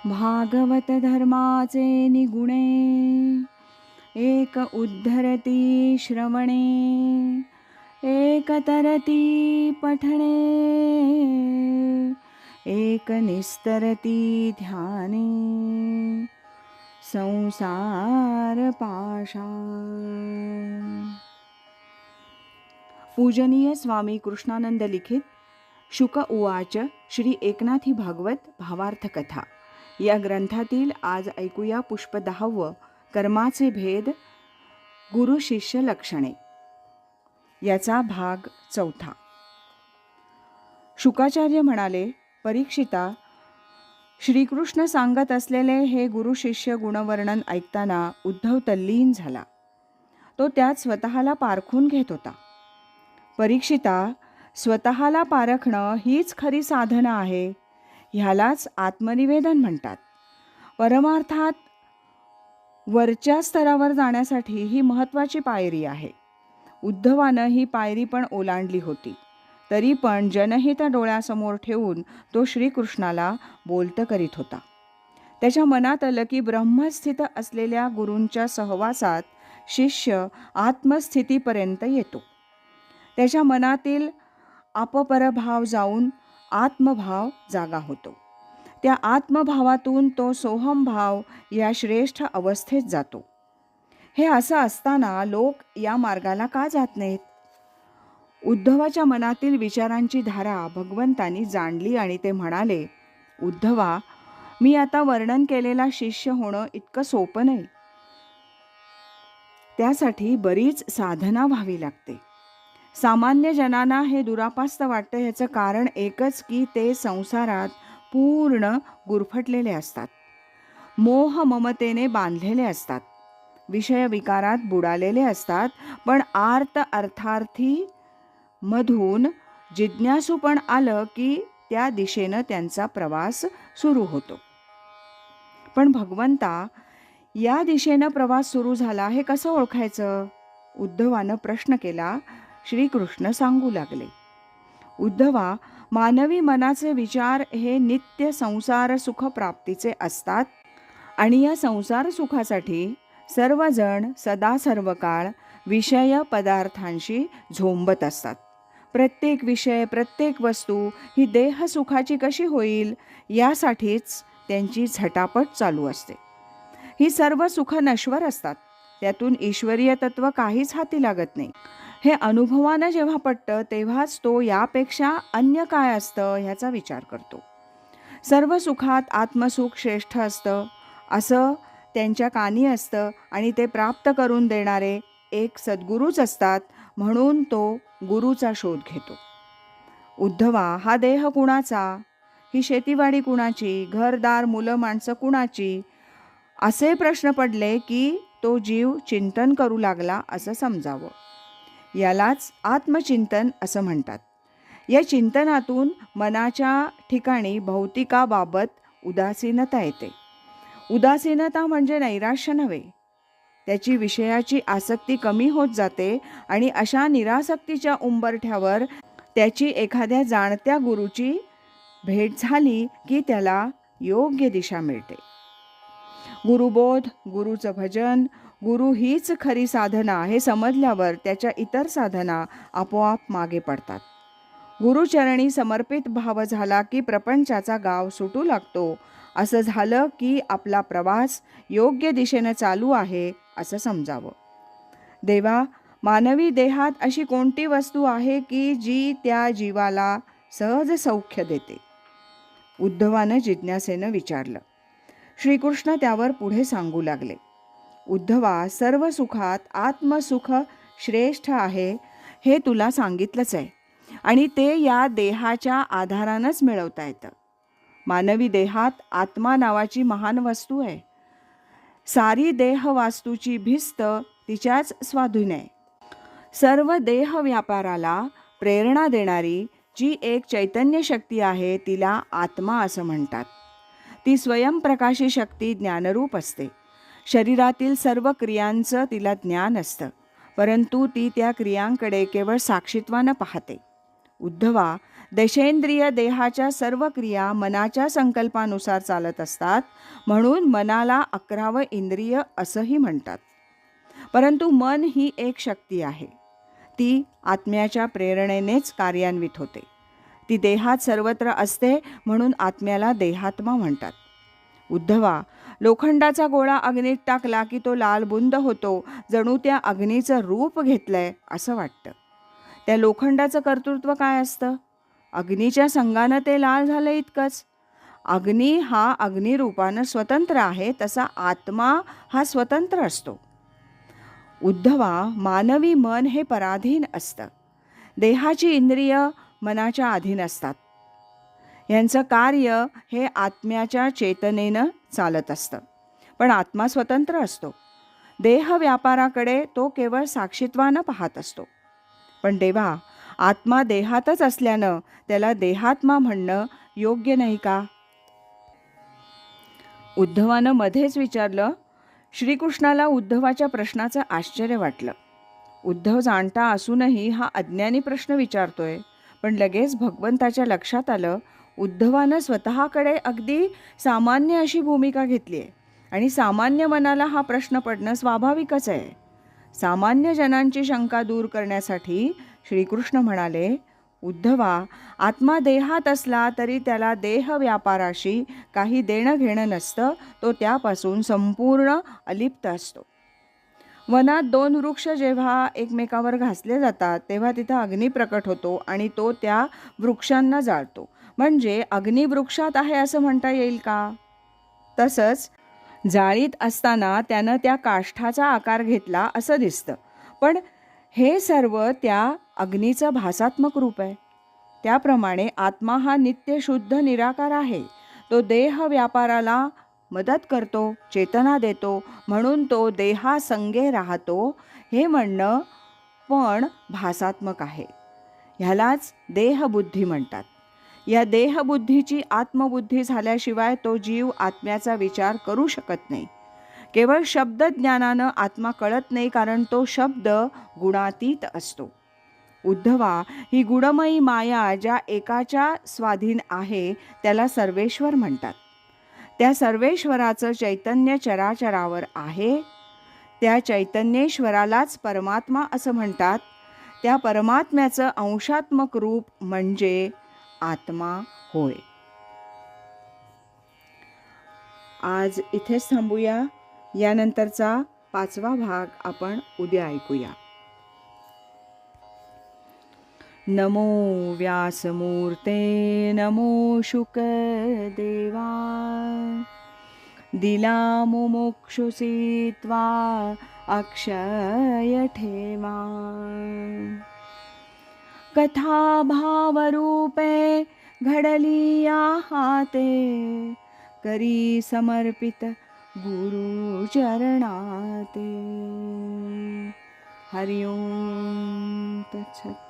भागवत धर्माचे निगुणे, एक उद्धरती श्रवणे, एक तरती पठणे, एक निस्तरती ध्याने, संसार पाशाण. पूजनीय स्वामी कृष्णानंद लिखित शुक उवाच श्री एकनाथी भागवत भावार्थ कथा या ग्रंथातील आज ऐकूया पुष्प 10 कर्माचे भेद, गुरु शिष्य लक्षणे याचा भाग 4. शुकाचार्य म्हणाले, परीक्षिता, श्रीकृष्ण सांगत असलेले हे गुरु शिष्य गुणवर्णन ऐकताना उद्धव तल्लीन झाला. तो त्यात स्वतःला पारखून घेत होता. परीक्षिता, स्वतःला पारखणं हीच खरी साधना आहे. ह्यालाच आत्मनिवेदन म्हणतात. परमार्थात वरच्या स्तरावर जाण्यासाठी ही महत्त्वाची पायरी आहे. उद्धवानं ही पायरी पण ओलांडली होती. तरी पण जनहित डोळ्यासमोर ठेवून तो श्रीकृष्णाला बोलतं करीत होता. त्याच्या मनात आलं की ब्रह्मस्थित असलेल्या गुरूंच्या सहवासात शिष्य आत्मस्थितीपर्यंत येतो. त्याच्या मनातील अपपरभाव जाऊन आत्मभाव जागा होतो. त्या आत्मभावातून तो सोहमभाव या श्रेष्ठ अवस्थेत जातो. हे असं असताना लोक या मार्गाला का जात नाहीत? उद्धवाच्या मनातील विचारांची धारा भगवंतांनी जाणली आणि ते म्हणाले, उद्धवा, मी आता वर्णन केलेला शिष्य होणं इतकं सोपं नाही. त्यासाठी बरीच साधना व्हावी लागते. सामान्य जनांना हे दुरापास्त वाटतं. ह्याचं कारण एकच की ते संसारात पूर्ण गुरफटलेले असतात. मोह ममतेने बांधलेले असतात. विषय विकारात बुडालेले असतात. पण आर्त अर्थार्थी मधून जिज्ञासूपण आलं की त्या दिशेनं त्यांचा प्रवास सुरू होतो. पण भगवंता, या दिशेनं प्रवास सुरू झाला हे कसं ओळखायचं? उद्धवानं प्रश्न केला. श्रीकृष्ण सांगू लागले, उद्धवा, मानवी मनाचे विचार हे नित्य संसार सुख प्राप्तीचे असतात आणि या संसार सुखासाठी सर्वजण सदा सर्व काळ विषय पदार्थांशी झोंबत असतात. प्रत्येक विषय, प्रत्येक वस्तू ही देह सुखाची कशी होईल यासाठीच त्यांची झटापट चालू असते. ही सर्व सुख नश्वर असतात. त्यातून ईश्वरीय तत्व काहीच हाती लागत नाही. हे अनुभवानं जेव्हा पटतं तेव्हाच तो यापेक्षा अन्य काय असतं ह्याचा विचार करतो. सर्व सुखात आत्मसुख श्रेष्ठ असतं असं त्यांच्या कानी असतं आणि ते प्राप्त करून देणारे एक सद्गुरूच असतात. म्हणून तो गुरूचा शोध घेतो. उद्धवा, हा देह कुणाचा? ही शेतीवाडी कुणाची? घरदार मुलं माणसं कुणाची? असे प्रश्न पडले की तो जीव चिंतन करू लागला असं समजावं. यालाच आत्मचिंतन असं म्हणतात. या चिंतनातून मनाच्या ठिकाणी भौतिकाबाबत उदासीनता येते. उदासीनता म्हणजे नैराश्य नव्हे. त्याची विषयाची आसक्ती कमी होत जाते आणि अशा निरासक्तीच्या उंबरठ्यावर त्याची एखाद्या जाणत्या गुरूची भेट झाली की त्याला योग्य दिशा मिळते. गुरुबोध, गुरुचं भजन, गुरु हीच खरी साधना हे समजल्यावर त्याच्या इतर साधना आपोआप मागे पडतात. गुरुचरणी समर्पित भाव झाला की प्रपंचाचा गाव सुटू लागतो. असं झालं की आपला प्रवास योग्य दिशेनं चालू आहे असं समजावं. देवा, मानवी देहात अशी कोणती वस्तू आहे की जी त्या जीवाला सहज सौख्य देते? उद्धवानं जिज्ञासेनं विचारलं. श्रीकृष्ण त्यावर पुढे सांगू लागले, उद्धवा, सर्व सुखात आत्मसुख श्रेष्ठ आहे हे तुला सांगितलंच आहे आणि ते या देहाच्या आधारानंच मिळवता येतं. मानवी देहात आत्मा नावाची महान वस्तू आहे. सारी देह वास्तूची भिस्त तिच्याच स्वाधीन आहे. सर्व देह व्यापाराला प्रेरणा देणारी जी एक चैतन्य शक्ती आहे तिला आत्मा असं म्हणतात. ती स्वयंप्रकाशी शक्ती ज्ञानरूप असते. शरीरातील सर्व क्रियांचं तिला ज्ञान असतं, परंतु ती त्या क्रियांकडे केवळ साक्षीत्वानं पाहते. उद्धवा, देशेंद्रिय देहाच्या सर्व क्रिया मनाच्या संकल्पानुसार चालत असतात, म्हणून मनाला 11वं इंद्रिय असंही म्हणतात. परंतु मन ही एक शक्ती आहे. ती आत्म्याच्या प्रेरणेनेच कार्यान्वित होते. ती देहात सर्वत्र असते, म्हणून आत्म्याला देहात्मा म्हणतात. उद्धवा, लोखंडाचा गोळा अग्नीत टाकला की तो लालबुंद होतो, जणू त्या अग्नीचं रूप घेतलंय असं वाटतं. त्या लोखंडाचं कर्तृत्व काय असतं? अग्नीच्या संगानं ते लाल झालं इतकंच. अग्नी हा अग्निरूपानं स्वतंत्र आहे, तसा आत्मा हा स्वतंत्र असतो. उद्धवा, मानवी मन हे पराधीन असतं. देहाची इंद्रिय मनाच्या अधीन असतात. यांचं कार्य हे आत्म्याच्या चेतनेनं चालत असतं. पण आत्मा स्वतंत्र असतो. देह व्यापाराकडे तो केवळ साक्षीत्वानं पाहत असतो. पण देवा, आत्मा देहातच असल्यानं त्याला देहात्मा म्हणणं योग्य नाही का? उद्धवानं मध्येच विचारलं. श्रीकृष्णाला उद्धवाच्या प्रश्नाचं आश्चर्य वाटलं. उद्धव जाणता असूनही हा अज्ञानी प्रश्न विचारतोय. पण लगेच भगवंताच्या लक्षात आलं, उद्धवानं स्वतःकडे अगदी सामान्य अशी भूमिका घेतली आहे आणि सामान्य मनाला हा प्रश्न पडणं स्वाभाविकच आहे. सामान्य जनांची शंका दूर करण्यासाठी श्रीकृष्ण म्हणाले, उद्धवा, आत्मा देहात असला तरी त्याला देह व्यापाराशी काही देणं घेणं नसतं. तो त्यापासून संपूर्ण अलिप्त असतो. वनात 2 वृक्ष जेव्हा एकमेकावर घासले जातात, तेव्हा तिथं अग्नी प्रकट होतो आणि तो त्या वृक्षांना जाळतो. म्हणजे अग्नी वृक्षात आहे असं म्हणता येईल का? तसंच जाळीत असताना त्यानं त्या काष्ठाचा आकार घेतला असं दिसतं. पण हे सर्व त्या अग्नीचं भासात्मक रूप आहे. त्याप्रमाणे आत्मा हा नित्य शुद्ध निराकार आहे. तो देह व्यापाराला मदत करतो, चेतना देतो, म्हणून तो देहासंगे राहतो. हे म्हणणं पण भासात्मक आहे. ह्यालाच देहबुद्धी म्हणतात. या देहबुद्धीची आत्मबुद्धी झाल्याशिवाय तो जीव आत्म्याचा विचार करू शकत नाही. केवळ शब्दज्ञानानं आत्मा कळत नाही, कारण तो शब्द गुणातीत असतो. उद्धवा, ही गुणमयी माया ज्या एकाच्या स्वाधीन आहे त्याला सर्वेश्वर म्हणतात. त्या सर्वेश्वराचं चैतन्य चराचरावर आहे. त्या चैतन्येश्वरालाच परमात्मा असं म्हणतात. त्या परमात्म्याचं अंशात्मक रूप म्हणजे आत्मा होय. आज इथेच थांबूया. यानंतरचा 5वा भाग आपण उद्या ऐकूया. नमो व्यासमूर्ते नमो शुकदेवा, दिला मुमुक्षुसी त्वा अक्षय ठेवा. कथा भावरूपे घडली या हाते, करी समर्पित गुरु चरणाते. हरि ओम तत्सत.